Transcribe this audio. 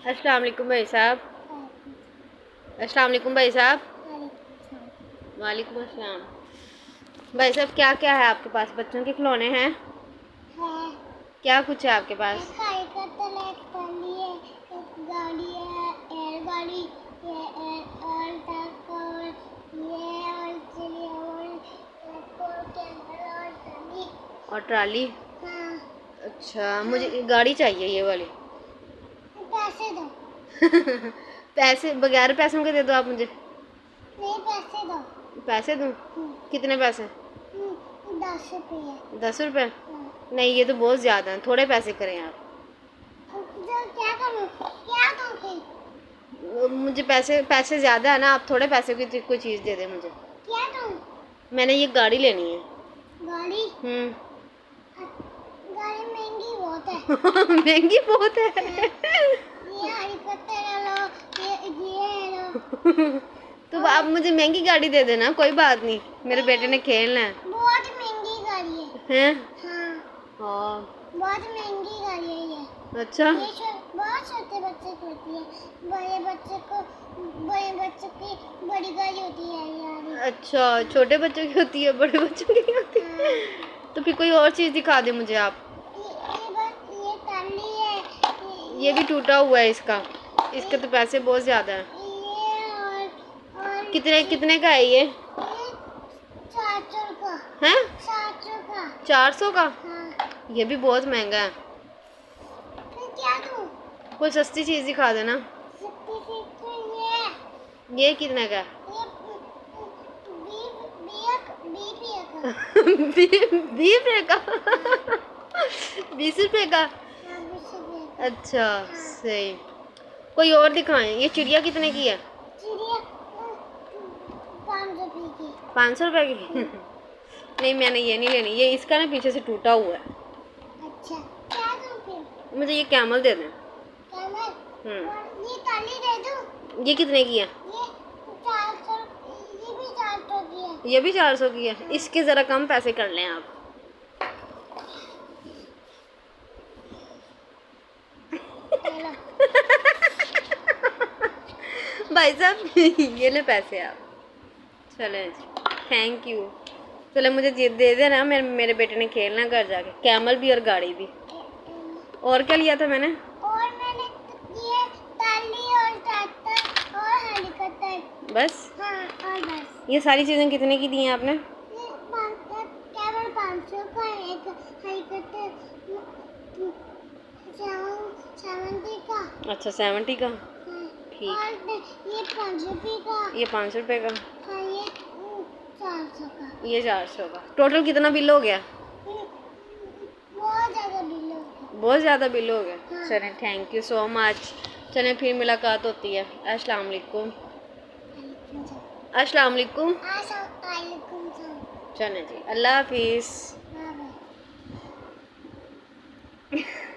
अस्सलाम वालेकुम भाई साहब। अस्सलाम वालेकुम भाई साहब। वालेकुम अस्सलाम। भाई साहब क्या क्या है आपके पास? बच्चों के खिलौने हैं? क्या कुछ है आपके पास? गाड़ी है, एयर गाड़ी, ये और ट्रक और ये और चलिए और कैमरा और ट्राली। और ट्राली? हाँ। अच्छा, मुझे गाड़ी चाहिए ये वाली। पैसे दो। पैसे बगैर पैसों के दे दो आप मुझे। नहीं, पैसे दो। पैसे दूँ? कितने पैसे? 10 रुपये। 10 रुपये? हाँ। नहीं, ये तो बहुत ज़्यादा हैं, थोड़े पैसे करें आप। तो क्या करूँ? क्या दूँ फिर? मुझे पैसे पैसे ज़्यादा है ना, आप थोड़े पैसे की कोई चीज़ दे दें मुझे। क्या दूँ? मैंने ये गाड़ी लेनी है। गाड़ी? गाड़ी महंगी बहुत है। महंगी बहुत है। ये हेलीकॉप्टर लो, ये लो। तो आप मुझे महंगी गाड़ी दे देना, कोई बात नहीं, मेरे बेटे ने खेलना है। बहुत महंगी गाड़ी है। हैं? हाँ, हाँ। बहुत महंगी गाड़ी है ये। अच्छा। ये बहुत छोटे बच्चे को होती है, बड़े बच्चों की बड़ी गाड़ी होती है यार। अच्छा, छोटे बच्चों की होती है, बड़े बच्चों की नहीं होती। हाँ। तो फिर कोई और चीज़ दिखा दे मुझे आप। ये टाली है। ये भी टूटा हुआ है इसका। इसके तो पैसे बहुत ज़्यादा हैं। ये और कितने कितने का है ये? 400 का। हैं? 400 का। 400 का? हाँ। ये भी बहुत महंगा है। फिर क्या दूँ? कोई सस्ती चीज़ दिखा देना। सस्ती चीज़ तो ये कितने का है? ये 20 रुपये का? 20 रुपये का? हाँ, 20 रुपये का। अच्छा, सही। कोई और दिखाएं। ये चिड़िया कितने की है? चिड़िया 5 रुपये की। 500 रुपये की? नहीं, मैंने ये नहीं लेनी। ये इसका ना पीछे से टूटा हुआ है। अच्छा, क्या दूँ फिर? मुझे ये कैमल दे दें। कैमल? ये ताली दे दूँ? ये कितने की है? ये 400। ये भी 400 की है। ये भी 400 की है। इसके ज़रा कम पैसे कर लें आप। चलो। भाई साहब ये ले पैसे आप। चलें जी, थैंक यू। चले मुझे दे देना, मेरे बेटे ने खेलना घर जाके। कैमल भी और गाड़ी भी। और क्या लिया था मैंने? और मैंने ये ताली और ट्रैक्टर और हेलीकॉप्टर। बस? हाँ, और बस। ये सारी चीज़ें कितने की दी हैं आपने? ये कैमल 500 का है, एक हेलीकॉप्टर 70 का। अच्छा, 70 का? हाँ, ठीक। और ये 5 रुपये का। ये 500 रुपये का? हाँ, ये 400 का। ये 400 का। टोटल कितना बिल हो गया? बहुत ज़्यादा बिल हो गया। बहुत ज़्यादा बिल हो गया। हाँ। चलें, थैंक यू सो मच। चलें, फिर मुलाकात होती है। अस्सलाम वालेकुम। अस्सलाम वालेकुम। चलें जी, अल्लाह हाफिज़। Bye bye.